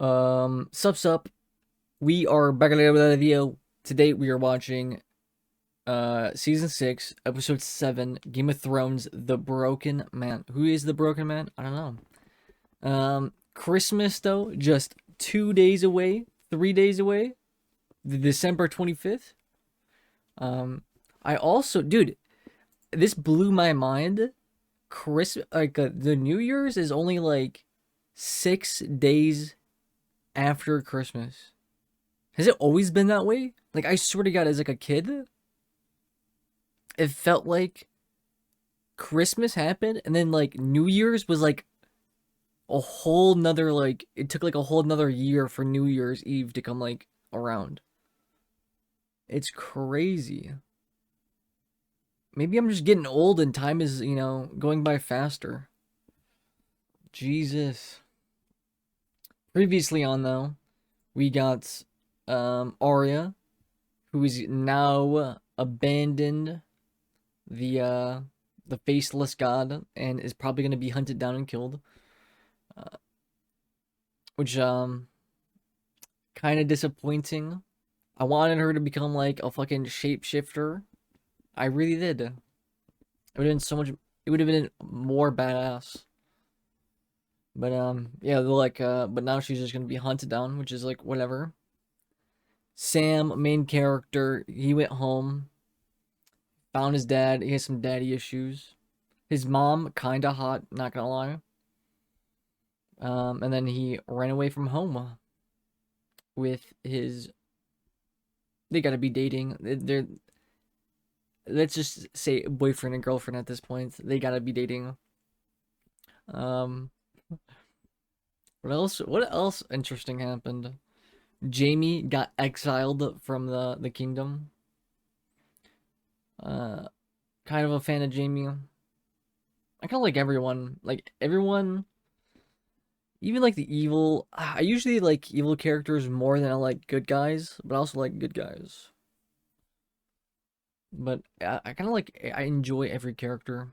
Sup. We are back at another video. Today we are watching season 6, episode 7, Game of Thrones, The Broken Man. Who is the Broken Man? I don't know. Christmas though, just 2 days away, 3 days away. December 25th. I also, dude, this blew my mind. The New Year's is only like 6 days after Christmas. Has it always been that way? Like, I swear to God, as like a kid, it felt like Christmas happened and then like New Year's was like a whole nother, like, it took like a whole nother year for New Year's Eve to come like around. It's crazy. Maybe I'm just getting old and time is, going by faster. Jesus. Previously on though, we got Arya, who is now abandoned the faceless god and is probably gonna be hunted down and killed. Which kind of disappointing. I wanted her to become like a fucking shapeshifter. I really did. It would have been so much. It would have been more badass. But yeah, they're like but now she's just gonna be hunted down, which is like whatever. Sam, main character, he went home, found his dad. He has some daddy issues. His mom, kinda hot, not gonna lie. And then he ran away from home with his. They gotta be dating. They're let's just say boyfriend and girlfriend at this point. They gotta be dating. What else? What else interesting happened? Jaime got exiled from the kingdom. Kind of a fan of Jaime. I kind of like everyone. Like everyone, even like the evil. I usually like evil characters more than I like good guys, but I also like good guys. But I kind of like, I enjoy every character.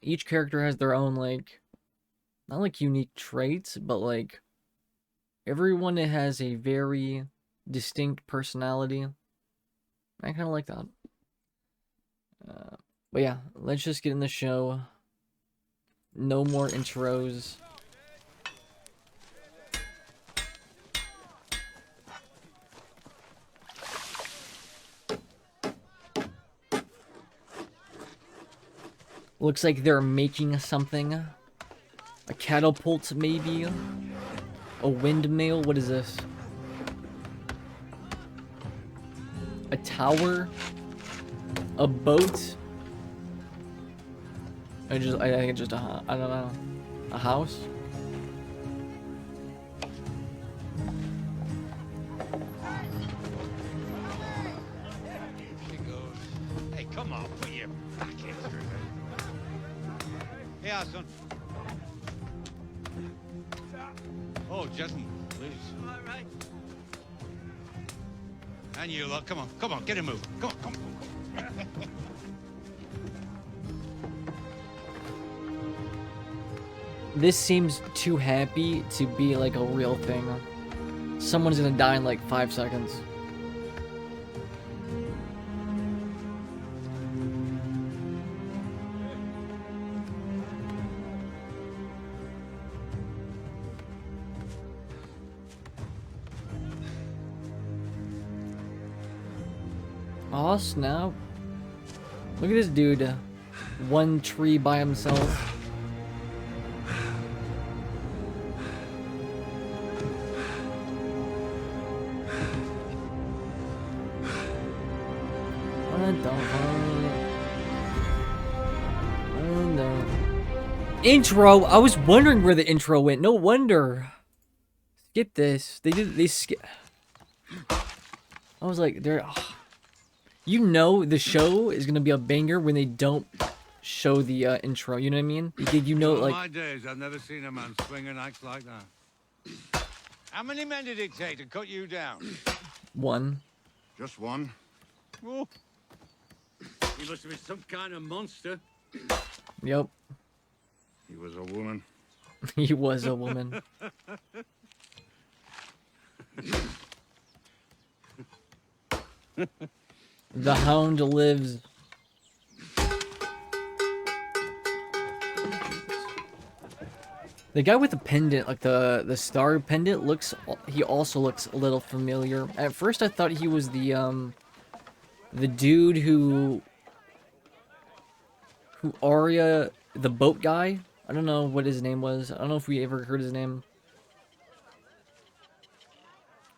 Each character has their own like, not like unique traits, but like everyone has a very distinct personality. I kind of like that. But yeah, let's just get in the show. No more intros. Looks like they're making something. A catapult, maybe? A windmill? What is this? A tower? A boat? I think it's just a, I don't know. A house? Hey, come on, put your back in through it. Yeah, son. Oh, gentlemen, please. All right. And you lot, come on, get a move. Come on. This seems too happy to be like a real thing. Someone's gonna die in like 5 seconds. Oh snap. Look at this dude. One tree by himself. What the fuck? Intro! I was wondering where the intro went. No wonder. Skip this. They skip. I was like, they're. You know the show is gonna be a banger when they don't show the intro. You know what I mean? You know, like. In my days, I've never seen a man swing an axe like that. How many men did it take to cut you down? One. Just one? Oh. He must have been some kind of monster. Yep. He was a woman. He was a woman. The Hound lives. The guy with the pendant, like the star pendant, he also looks a little familiar. At first I thought he was the dude who Arya, the boat guy. I don't know what his name was. I don't know if we ever heard his name.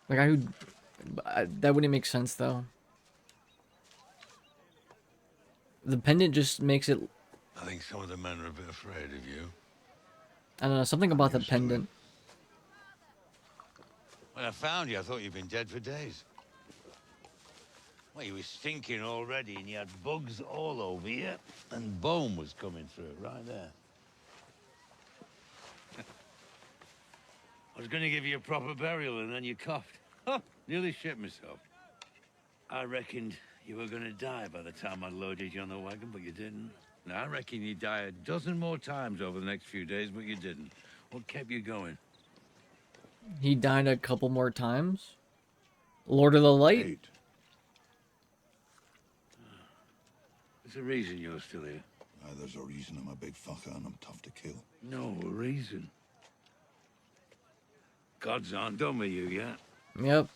The guy who that wouldn't make sense though. The pendant just makes it. I think some of the men are a bit afraid of you. I don't know, something about the pendant. When I found you, I thought you'd been dead for days. Well, you were stinking already, and you had bugs all over you, and bone was coming through right there. I was going to give you a proper burial, and then you coughed. Huh, nearly shit myself. I reckoned you were going to die by the time I loaded you on the wagon, but you didn't. Now, I reckon you'd die a dozen more times over the next few days, but you didn't. What kept you going? He died a couple more times. Lord of the Light? Hate. There's a reason you're still here. There's a reason I'm a big fucker and I'm tough to kill. No reason. Gods aren't done with you yet. Yep.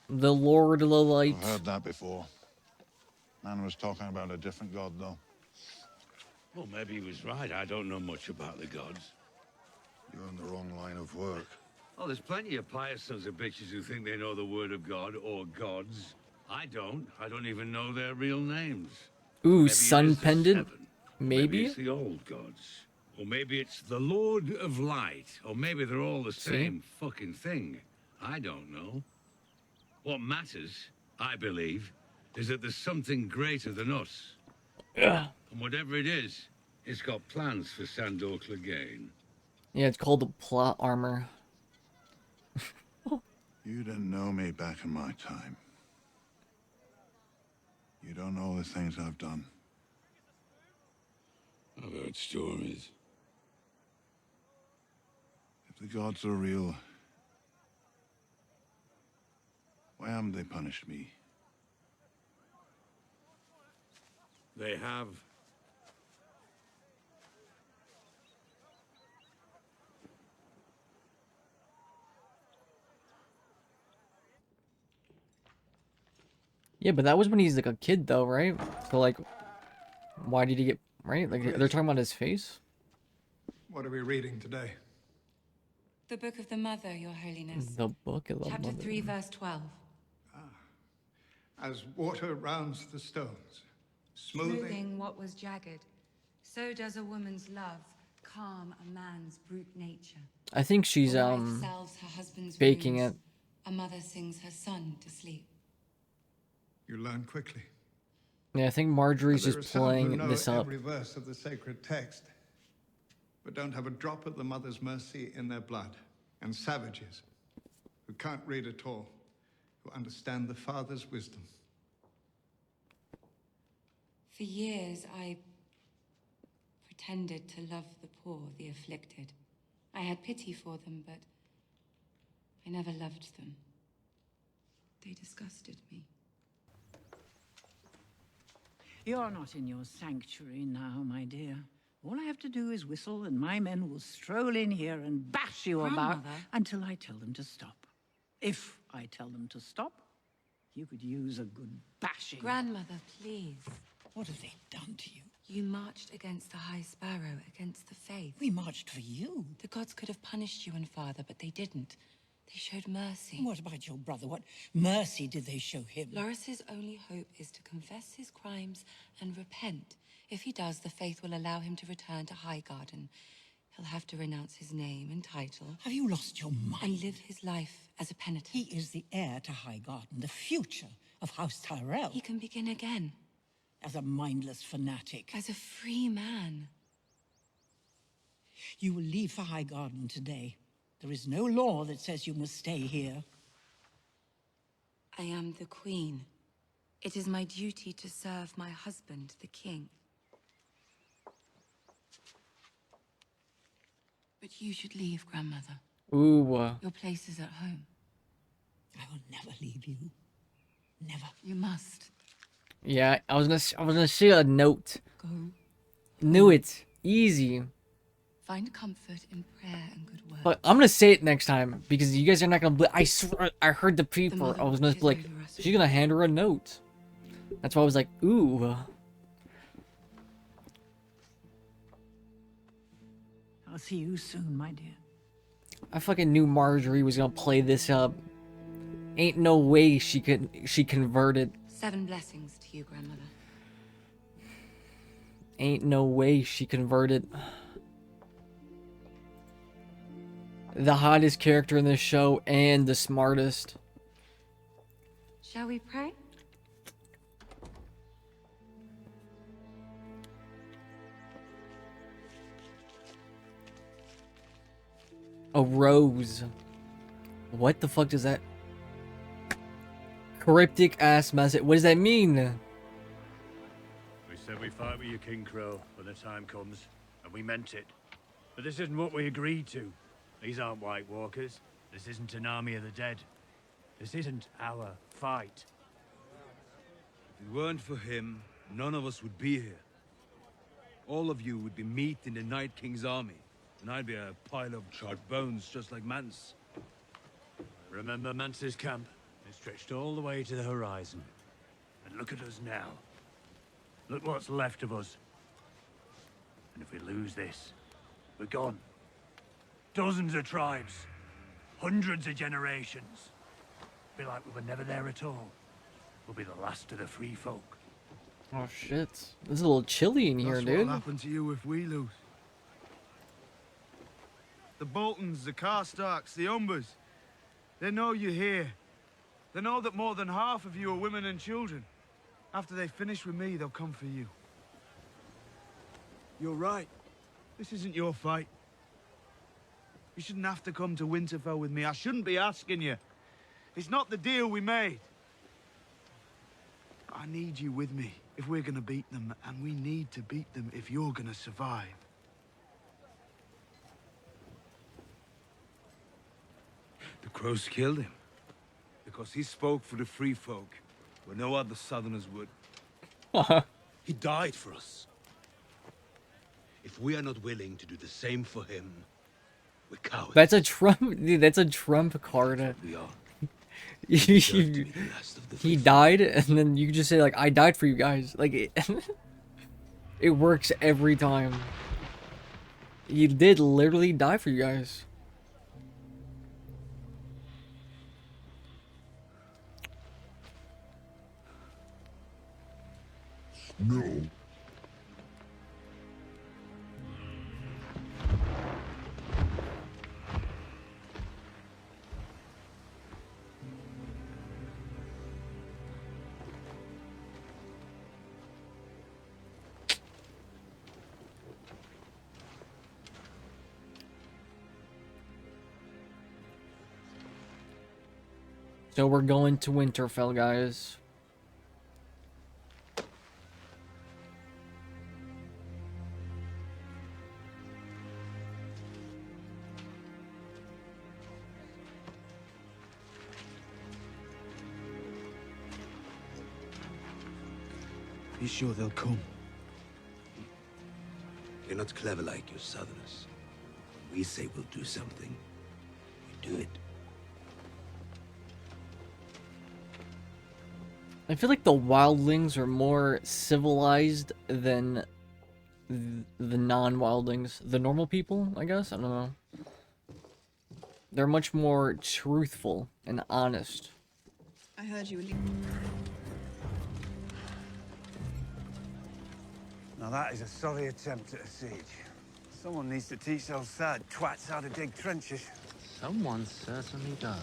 The Lord of the Light. I've heard that before. Man was talking about a different god, though. Well, maybe he was right. I don't know much about the gods. You're in the wrong line of work. Oh, there's plenty of pious sons of bitches who think they know the word of God or gods. I don't. I don't even know their real names. Ooh, Maybe sun it is the pendant? seven. Maybe? It's the old gods. Or maybe it's the Lord of Light. Or maybe they're all the same fucking thing. I don't know. What matters, I believe, is that there's something greater than us. Ugh. And whatever it is, it's got plans for Sandor Clegane. Yeah, it's called the plot armor. You didn't know me back in my time. You don't know the things I've done. I've heard stories. If the gods are real, why haven't they punished me? They have. Yeah, but that was when he's like a kid though, right? So like, why did he get, right? Like, they're talking about his face? What are we reading today? The Book of the Mother, Your Holiness. The Book of the Chapter Mother. 3, verse 12. As water rounds the stones, smoothing what was jagged, so does a woman's love calm a man's brute nature. I think she's, A wife salves her husband's faking wounds. it. A mother sings her son to sleep. You learn quickly. Yeah, I think Margaery's There are just some who playing know this up. every verse of the sacred text, but don't have a drop of the mother's mercy in their blood. And savages who can't read at all, who understand the father's wisdom. For years, I pretended to love the poor, the afflicted. I had pity for them, but I never loved them. They disgusted me. You're not in your sanctuary now, my dear. All I have to do is whistle, and my men will stroll in here and bash you about Grandmother. until I tell them to stop. If I tell them to stop, you could use a good bashing. Grandmother, please. What have they done to you? You marched against the High Sparrow, against the faith. We marched for you. The gods could have punished you and father, but they didn't. They showed mercy. What about your brother? What mercy did they show him? Loris's only hope is to confess his crimes and repent. If he does, the faith will allow him to return to Highgarden. He'll have to renounce his name and title Have you lost your mind? and live his life as a penitent. He is the heir to Highgarden, the future of House Tyrell. He can begin again, As a mindless fanatic. as a free man. You will leave for Highgarden today. There is no law that says you must stay here. I am the queen. It is my duty to serve my husband, the king. But you should leave, grandmother. Ooh, Your place is at home. I will never leave you. Never. You must. Yeah, I was gonna say a note. Go. Knew it. Easy. Find comfort in prayer and good work. But I'm gonna say it next time because you guys are not gonna. I swear, I heard the people. mother I was gonna watches be like, over us she's gonna hand her a note. That's why I was like, ooh. I'll see you soon, my dear. I fucking knew Margaery was gonna play this up. Ain't no way she converted. 7 blessings to you, grandmother. Ain't no way she converted. The hottest character in this show and the smartest. Shall we pray? A rose. What the fuck does that? Cryptic ass message. What does that mean? We said we fight with you, King Crow, when the time comes, and we meant it. But this isn't what we agreed to. These aren't White Walkers. This isn't an army of the dead. This isn't our fight. If it weren't for him, none of us would be here. All of you would be meat in the Night King's army, and I'd be a pile of charred bones just like Mance. Remember Mance's camp? It stretched all the way to the horizon. And look at us now. Look what's left of us. And if we lose this, we're gone. Dozens of tribes. Hundreds of generations. Be like we were never there at all. We'll be the last of the free folk. Oh shit. This is a little chilly in here, That's dude. what'll happen to you if we lose. The Boltons, the Karstarks, the Umbers. They know you're here. They know that more than half of you are women and children. After they finish with me, they'll come for you. You're right. This isn't your fight. You shouldn't have to come to Winterfell with me. I shouldn't be asking you. It's not the deal we made. I need you with me if we're gonna beat them, and we need to beat them if you're gonna survive. The Crows killed him because he spoke for the free folk where no other Southerners would. He died for us. If we are not willing to do the same for him, we're cowards. That's a Trump, dude. That's a Trump card. We are. He died, and then you just say like, "I died for you guys." Like it works every time. He did literally die for you guys. No. So we're going to Winterfell, guys. Be sure they'll come. You're not clever like your Southerners. When we say we'll do something, we do it. I feel like the wildlings are more civilized than the non-wildlings. The normal people, I guess? I don't know. They're much more truthful and honest. I heard you were Now that is a sorry attempt at a siege. Someone needs to teach those sad twats how to dig trenches. Someone certainly does.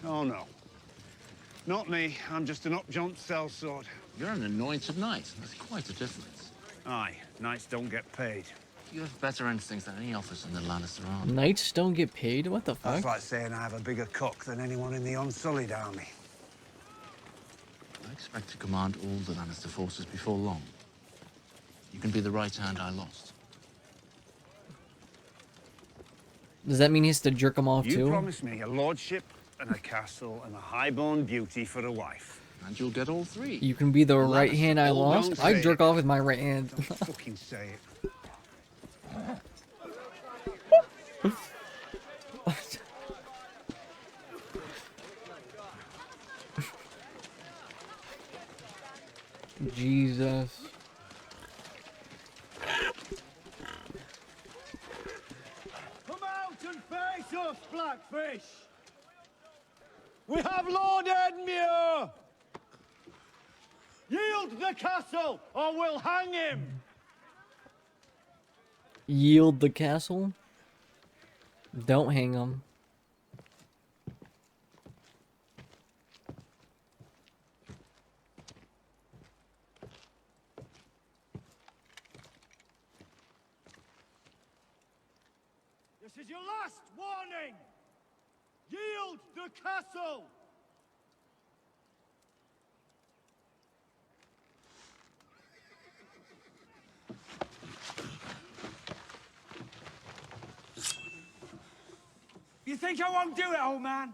Oh no. Not me. I'm just an up-jumped sellsword. You're an anointed knight. That's quite a difference. Aye, knights don't get paid. You have better instincts than any officer in the Lannister army. Knights don't get paid? What the fuck? That's like saying I have a bigger cock than anyone in the Unsullied army. I expect to command all the Lannister forces before long. You can be the right hand I lost. Does that mean he has to jerk him off You too? promised me a lordship and a castle and a highborn beauty for a wife. and you'll get all three. You can be the Well, right that's hand I all lost. don't I say jerk it. off with my right hand. Don't fucking say it. Jesus. Come out and face us, Blackfish! We have Lord Edmure! Yield the castle, or we'll hang him! Yield the castle? Don't hang him. This is your last warning! Yield the castle! You think I won't do it, old man?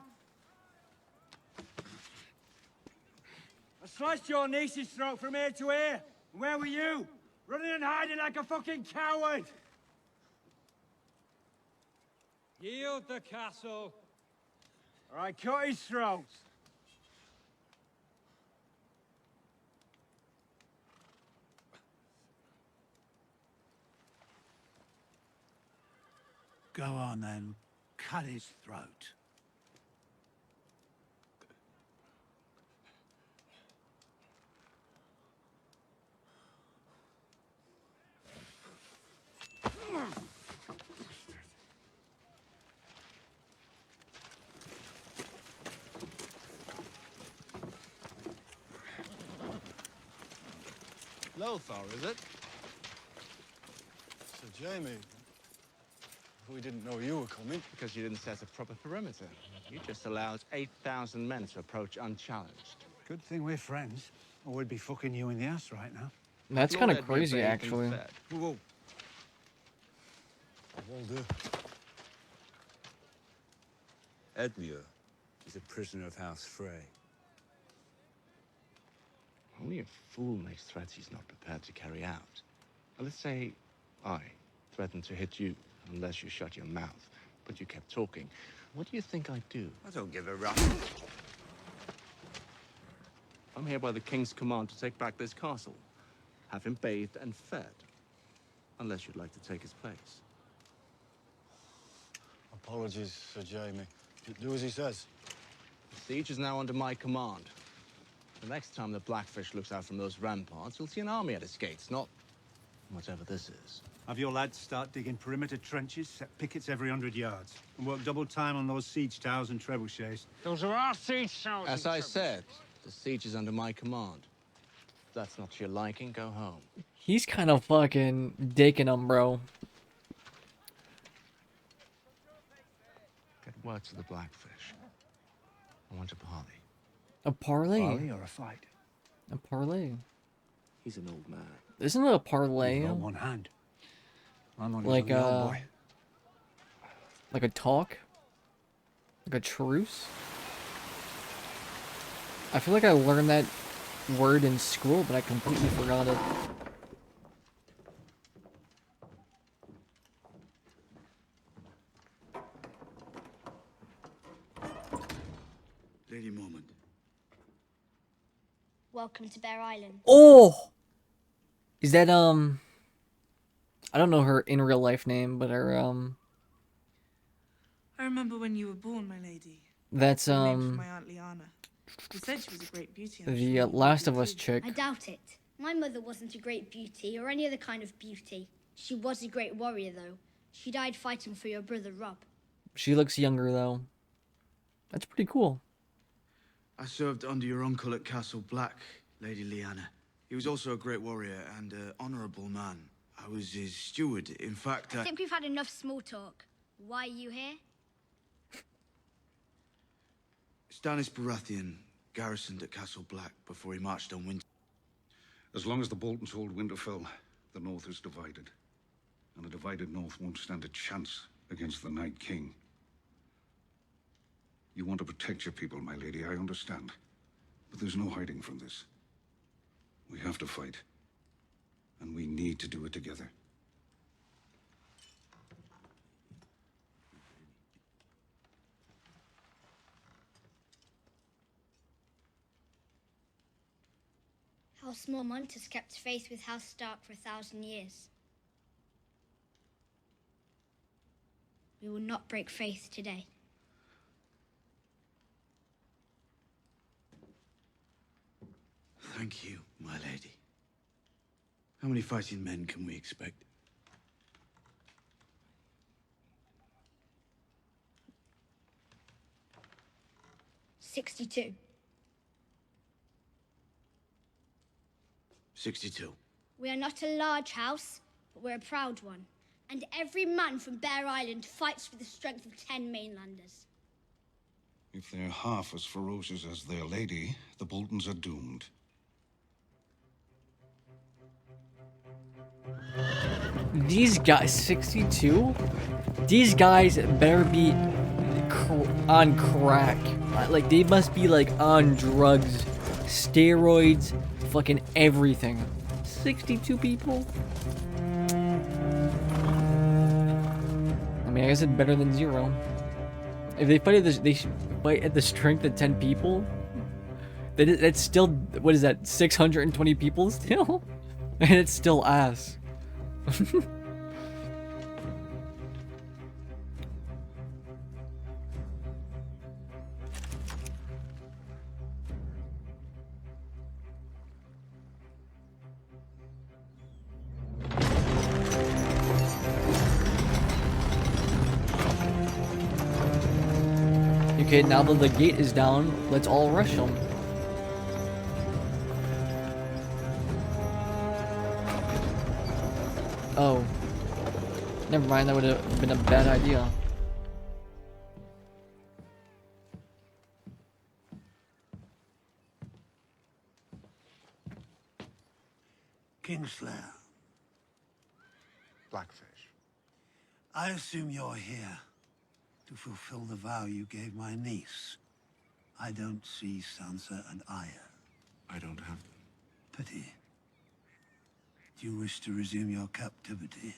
I sliced your niece's throat from ear to ear. Where were you? Running and hiding like a fucking coward! Yield the castle. Or I cut his throat. Go on then. Cut his throat. Lothar, is it? Sir Jaime. We didn't know you were coming. Because you didn't set a proper perimeter. You just allowed 8,000 men to approach unchallenged. Good thing we're friends, or we'd be fucking you in the ass right now. That's Lord kind of Edmure crazy, bathed and actually. fed. Whoa. Will do. Edmure is a prisoner of House Frey. Only a fool makes threats he's not prepared to carry out. Now, let's say I threatened to hit you unless you shut your mouth, but you kept talking. What do you think I'd do? I don't give a rap. I'm here by the king's command to take back this castle. Have him bathed and fed. Unless you'd like to take his place. Apologies, Sir Jaime. Do as he says. The siege is now under my command. The next time the Blackfish looks out from those ramparts, you'll see an army at its gates, not whatever this is. Have your lads start digging perimeter trenches, set pickets every 100 yards, and work double time on those siege towers and trebuchets. Those are our siege towers. As I said, the siege is under my command. If that's not to your liking, go home. He's kind of fucking dicking him, bro. Get word to the Blackfish. I want a parley. A parlay? Parley or a fight? A parlay. He's an old man. Isn't it a parlay? You've got one hand. I'm only Like a young boy. Like a talk? Like a truce? I feel like I learned that word in school, but I completely forgot it. Lady Mormont. Welcome to Bear Island. Oh! Is that, I don't know her in real life name, but her, I remember when you were born, my lady. that's, You were named for my Aunt Lyanna. You said she was a great beauty. I'm the sure Last of Us chick. I doubt it. My mother wasn't a great beauty or any other kind of beauty. She was a great warrior, though. She died fighting for your brother, Rob. She looks younger, though. That's pretty cool. I served under your uncle at Castle Black, Lady Lyanna. He was also a great warrior and an honorable man. I was his steward. In fact, I think we've had enough small talk. Why are you here? Stannis Baratheon garrisoned at Castle Black before he marched on Winter. As long as the Boltons hold Winterfell, the North is divided. And a divided North won't stand a chance against the Night King. You want to protect your people, my lady, I understand. But there's no hiding from this. We have to fight. And we need to do it together. House Mormont has kept faith with House Stark for 1,000 years. We will not break faith today. Thank you, my lady. How many fighting men can we expect? "62. 62. We are not a large house, but we're a proud one. And every man from Bear Island fights with the strength of 10 mainlanders. If they're half as ferocious as their lady, the Boltons are doomed. These guys, 62? These guys better be on crack. Like, they must be, like, on drugs, steroids, fucking everything. 62 people? I mean, I guess it's better than 0. If they fight at this, they fight at the strength of 10 people. That's still, what is that? 620 people still, and it's still ass. Okay, now that the gate is down, let's all rush them. Oh. Never mind, that would have been a bad idea. Kingslayer. Blackfish. I assume you're here to fulfill the vow you gave my niece. I don't see Sansa and Arya. I don't have them. Pity. Do you wish to resume your captivity?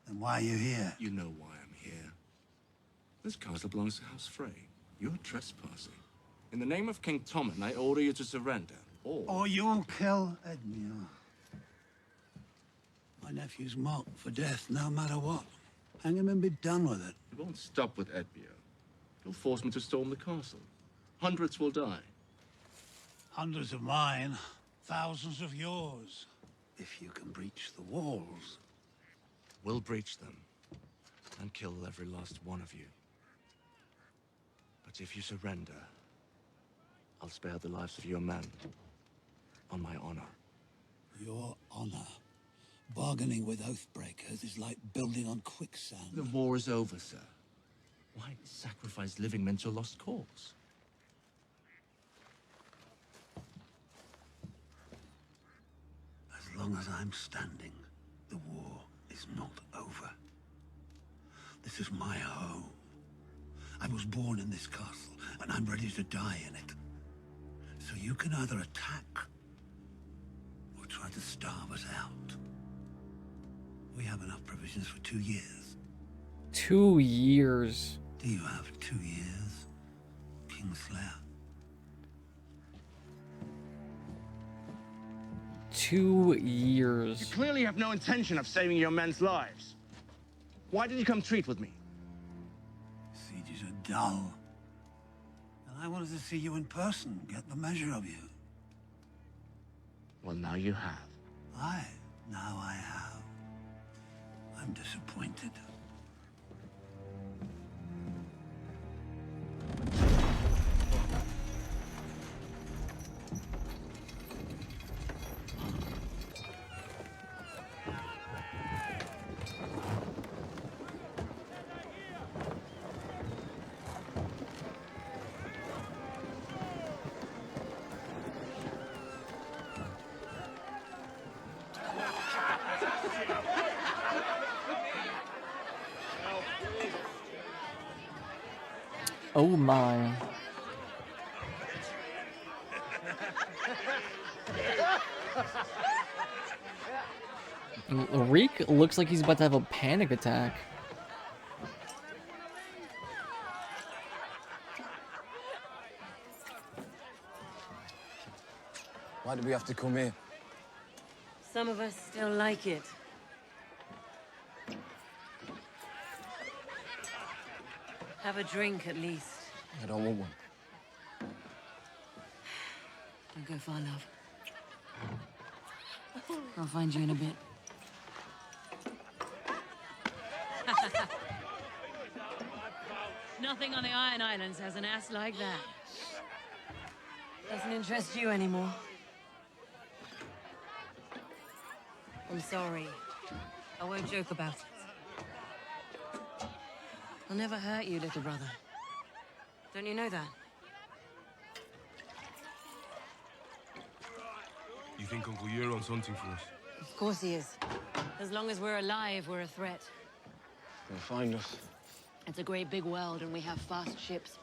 Then why are you here? You know why I'm here. This castle belongs to House Frey. You're trespassing. In the name of King Tommen, I order you to surrender. Or you'll kill Edmure. My nephew's marked for death no matter what. Hang him and be done with it. It won't stop with Edmure. You'll force me to storm the castle. Hundreds will die. Hundreds of mine, thousands of yours. If you can breach the walls. We'll breach them and kill every last one of you. But if you surrender, I'll spare the lives of your men. On my honor. Your honor. Bargaining with Oathbreakers is like building on quicksand. The war is over, sir. Why sacrifice living men to a lost cause? As long as I'm standing, the war is not over. This is my home. I was born in this castle, and I'm ready to die in it. So you can either attack, or try to starve us out. We have enough provisions for 2 years. 2 years. Do you have 2 years, Kingslayer? 2 years. You clearly have no intention of saving your men's lives. Why did you come treat with me? Sieges are dull. And I wanted to see you in person, get the measure of you. Well, now you have. Aye, now I have. I'm disappointed. Oh my. Reek looks like he's about to have a panic attack. Why do we have to come here? Some of us still like it. Have a drink, at least. I don't want one. Don't go far, love. I'll find you in a bit. Nothing on the Iron Islands has an ass like that. Doesn't interest you anymore. I'm sorry. I won't joke about it. I'll never hurt you, little brother. Don't you know that? You think Uncle Euron's hunting for us? Of course he is. As long as we're alive, we're a threat. They'll find us. It's a great big world, and we have fast ships.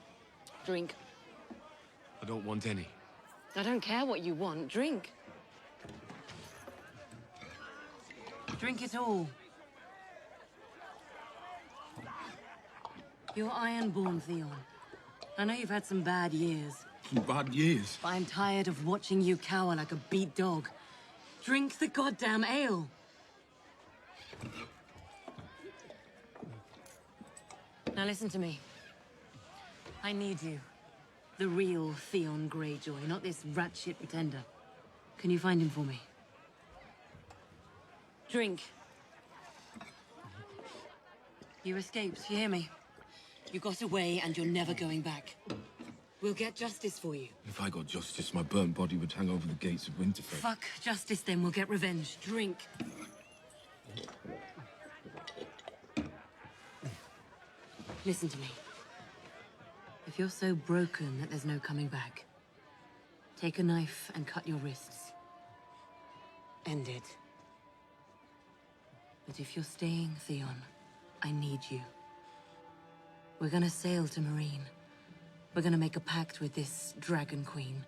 Drink. I don't want any. I don't care what you want. Drink. Drink it all. You're Ironborn, Theon. I know you've had some bad years. Some bad years? But I'm tired of watching you cower like a beat dog. Drink the goddamn ale. Now listen to me. I need you. The real Theon Greyjoy, not this rat shit pretender. Can you find him for me? Drink. You escaped, you hear me? You got away and you're never going back. We'll get justice for you. If I got justice, my burnt body would hang over the gates of Winterfell. Fuck justice then, we'll get revenge. Drink. Listen to me. If you're so broken that there's no coming back, take a knife and cut your wrists. End it. But if you're staying, Theon, I need you. We're gonna sail to Marine. We're gonna make a pact with this Dragon Queen.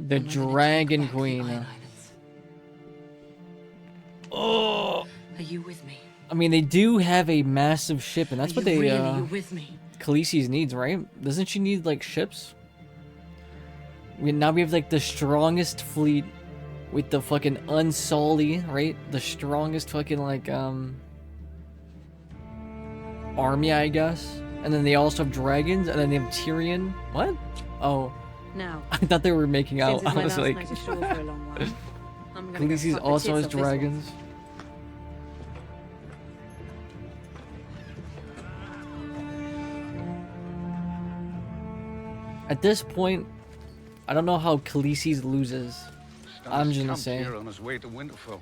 The Dragon Queen. Oh. Are you with me? I mean, they do have a massive ship, and that's what they, really with me? Khaleesi's needs, right? Doesn't she need, like, ships? Now we have, like, the strongest fleet with the fucking Unsullied, right? The strongest fucking, like, army, I guess. And then they also have dragons, and then they have Tyrion. What? Oh. Now, I thought they were making out. since it's my I was last like... night ashore for a long while, I'm gonna go Khaleesi's fuck the also tits has off this one. dragons. At this point, I don't know how Khaleesi's loses. I'm just gonna say. Here on his way to Winterfell.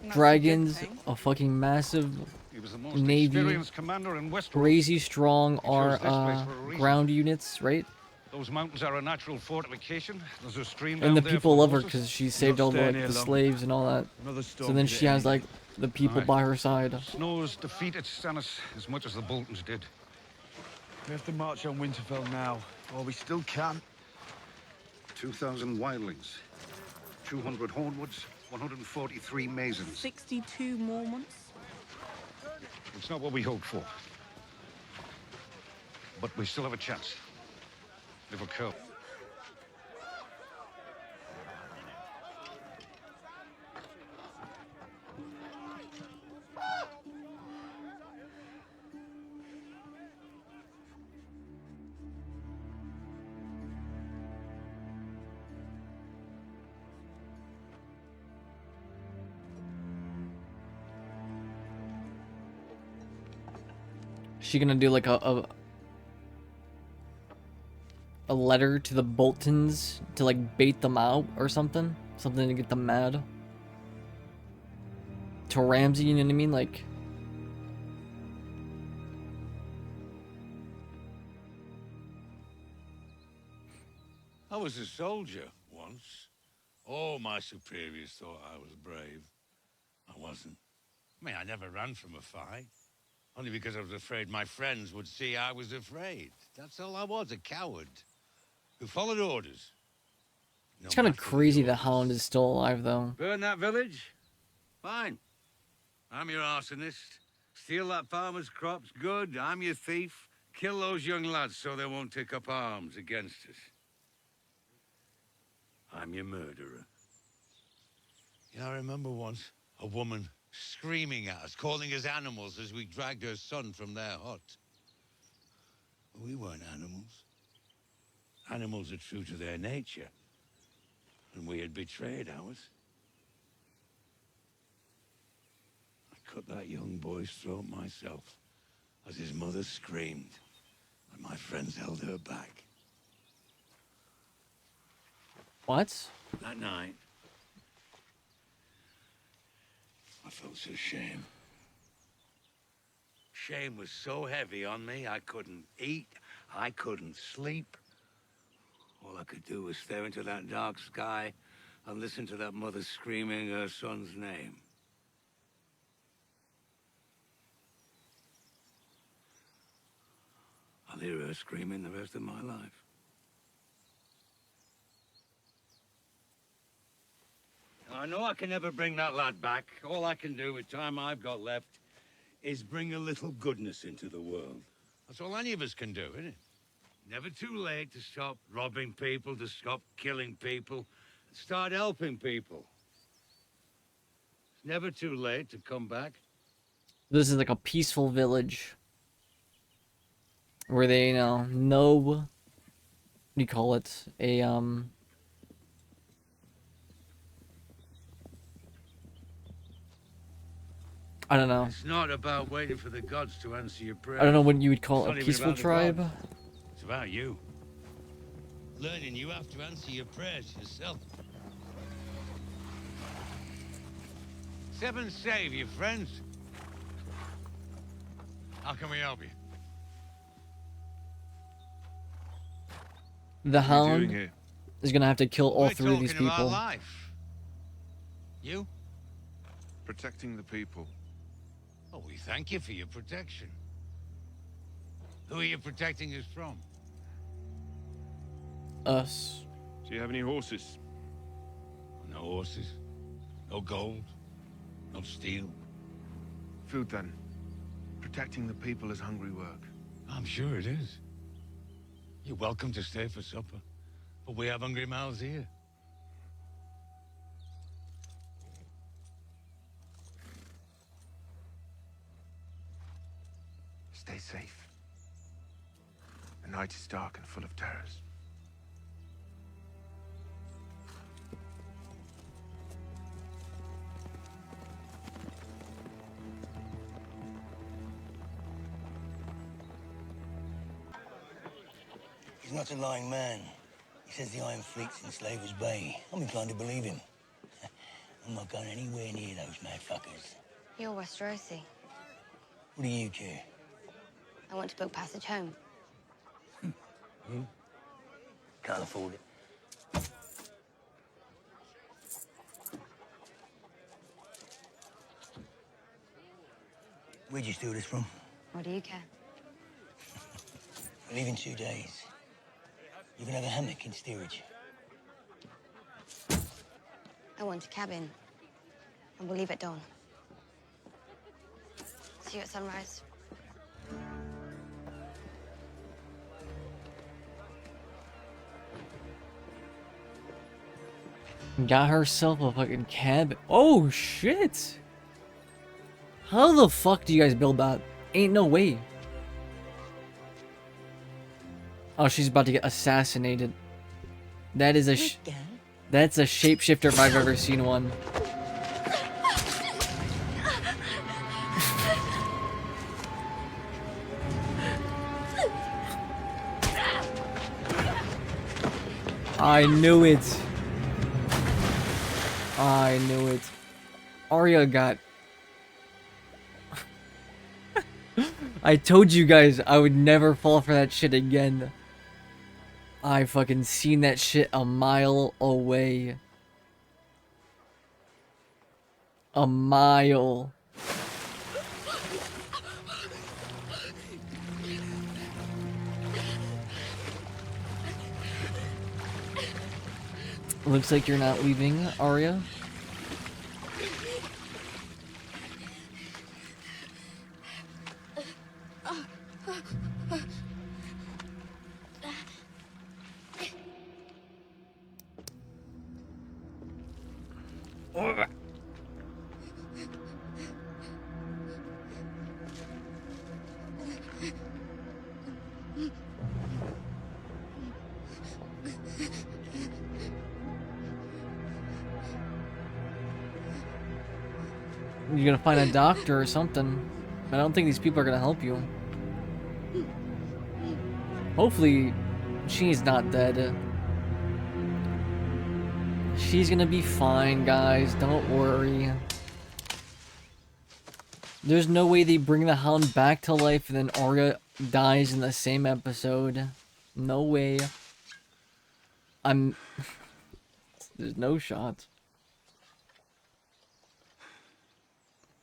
Dragons, a fucking massive He was the most navy, experienced commander in Westeros. crazy strong He chose this place are for a reason. ground units, right? Those mountains are a natural fortification. There's a stream And the down there people for love her horses. because she saved all the, like, the slaves and all that. Another So storm then to she the has end. like the people Aye. by her side. Snow's defeated Stannis as much as the Boltons did. We have to march on Winterfell now, while we still can. 2,000 wildlings, 200 hornwoods, 143 masons. 62 more months. It's not what we hoped for. But we still have a chance. If a curl. She gonna do like a letter to the Boltons to like bait them out or something? Something to get them mad? To Ramsay, you know what I mean? Like... I was a soldier once. All my superiors thought I was brave. I wasn't. I mean, I never ran from a fight. Only because I was afraid my friends would see I was afraid. That's all I was, a coward. Who followed orders. No It's kind of matter crazy the the Hound is still alive, though. Burn that village? Fine. I'm your arsonist. Steal that farmer's crops? Good. I'm your thief. Kill those young lads so they won't take up arms against us. I'm your murderer. Yeah, I remember once a woman screaming at us, calling us animals as we dragged her son from their hut. We weren't animals. Animals are true to their nature. And we had betrayed ours. I cut that young boy's throat myself as his mother screamed, and my friends held her back. What? That night, I felt so shame. Shame was so heavy on me, I couldn't eat, I couldn't sleep. All I could do was stare into that dark sky and listen to that mother screaming her son's name. I'll hear her screaming the rest of my life. I know I can never bring that lad back. All I can do with time I've got left is bring a little goodness into the world. That's all any of us can do, isn't it? Never too late to stop robbing people, to stop killing people, and start helping people. It's never too late to come back. This is like a peaceful village where they, what do you call it? I don't know. It's not about waiting for the gods to answer your prayers. I don't know what you would call It's a not even peaceful about the tribe. gods. It's about you. Learning you have to answer your prayers yourself. Seven save you, friends. How can we help you? The What are you doing Hound here? is gonna have to kill all We're three of these talking about people. life. You? Protecting the people. Oh, we thank you for your protection. Who are you protecting us from? Us. Do you have any horses? No horses. No gold. No steel. Food then. Protecting the people is hungry work. I'm sure it is. You're welcome to stay for supper. But we have hungry mouths here. Stay safe. The night is dark and full of terrors. He's not a lying man. He says the Iron Fleet's in Slaver's Bay. I'm inclined to believe him. I'm not going anywhere near those mad fuckers. You're Westerosi. What do you care? I want to book passage home. You? Can't afford it. Where'd you steal this from? What do you care? I leave in 2 days. You can have a hammock in steerage. I want a cabin. And we'll leave at dawn. See you at sunrise. Got herself a fucking cabin. Oh shit! How the fuck do you guys build that? Ain't no way. Oh, she's about to get assassinated. That is a that's a shapeshifter if I've ever seen one. I knew it. I knew it. Arya got... I told you guys I would never fall for that shit again. I fucking seen that shit a mile away. A mile. Looks like you're not leaving, Arya. You're gonna find a doctor or something. I don't think these people are gonna help you. Hopefully, she's not dead. She's gonna be fine, guys. Don't worry. There's no way they bring the Hound back to life and then Arya dies in the same episode. No way. There's no shot.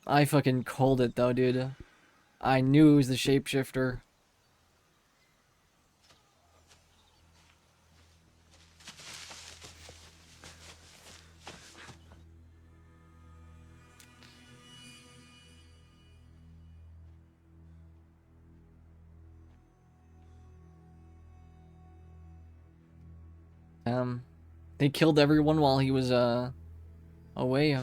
I fucking called it though, dude. I knew it was the shapeshifter. They killed everyone while he was away.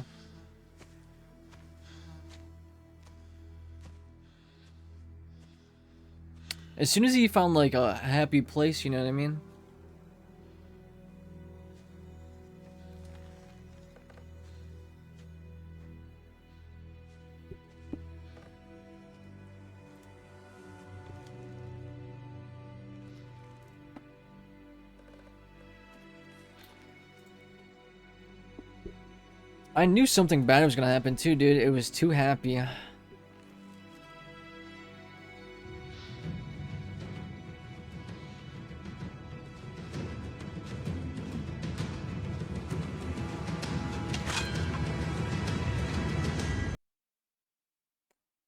As soon as he found like a happy place, you know what I mean? I knew something bad was gonna happen too, dude. It was too happy.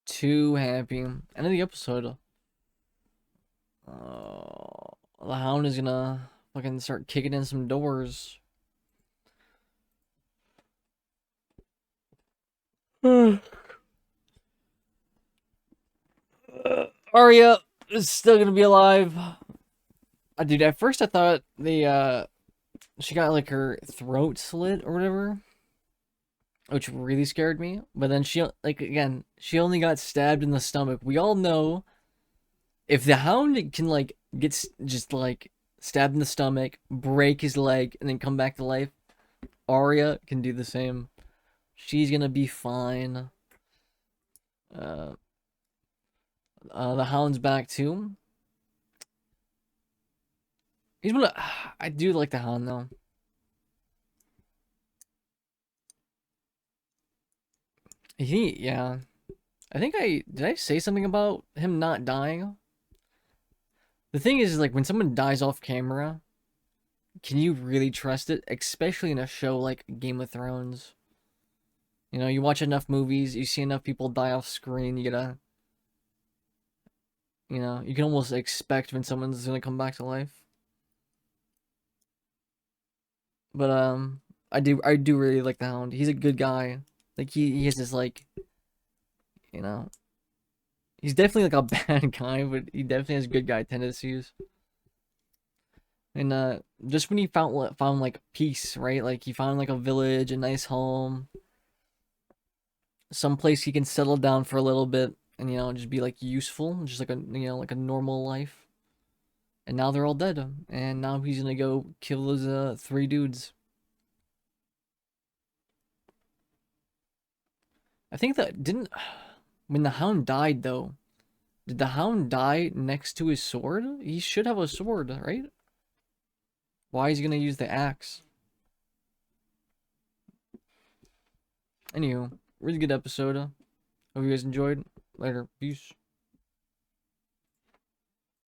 Too happy. End of the episode. The Hound is gonna fucking start kicking in some doors. Arya is still gonna be alive. Dude, at first I thought she got like her throat slit or whatever, which really scared me. But then she only got stabbed in the stomach. We all know if the Hound can like get just like stabbed in the stomach, break his leg, and then come back to life, Arya can do the same. She's gonna be fine. The Hound's back too. I do like the Hound though. Yeah. I think did I say something about him not dying? The thing is like when someone dies off camera, can you really trust it? Especially in a show like Game of Thrones. You know, you watch enough movies, you see enough people die off screen, you gotta, you know, you can almost expect when someone's gonna come back to life. But I do really like the Hound. He's a good guy. Like he has this like, you know, he's definitely like a bad guy, but he definitely has good guy tendencies. And just when he found like peace, right? Like he found like a village, a nice home, someplace he can settle down for a little bit and, you know, just be like useful, just like a, you know, like a normal life. And now they're all dead, and now he's gonna go kill those 3 dudes. I think that when the Hound died though, did the Hound die next to his sword? He should have a sword, right? Why is he gonna use the axe? Anywho, really good episode. Hope you guys enjoyed. Later. Peace.